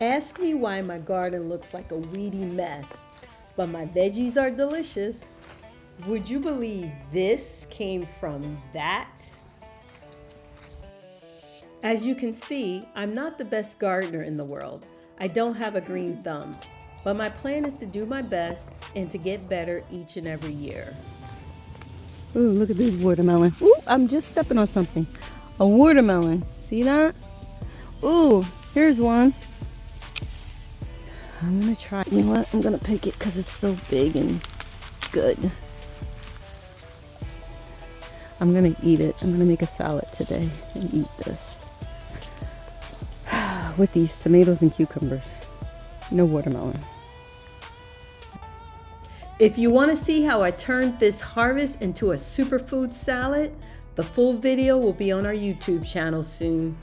Ask me why my garden looks like a weedy mess, but my veggies are delicious. Would you believe this came from that? As you can see, I'm not the best gardener in the world. I don't have a green thumb, but my plan is to do my best and to get better each and every year. Ooh, look at this watermelon. Ooh, I'm just stepping on something. A watermelon. See that? Ooh, here's one. I'm gonna try. You know what? I'm gonna pick it because it's so big and good. I'm gonna eat it. I'm gonna make a salad today and eat this. With these tomatoes and cucumbers. No watermelon. If you want to see how I turned this harvest into a superfood salad, the full video will be on our YouTube channel soon.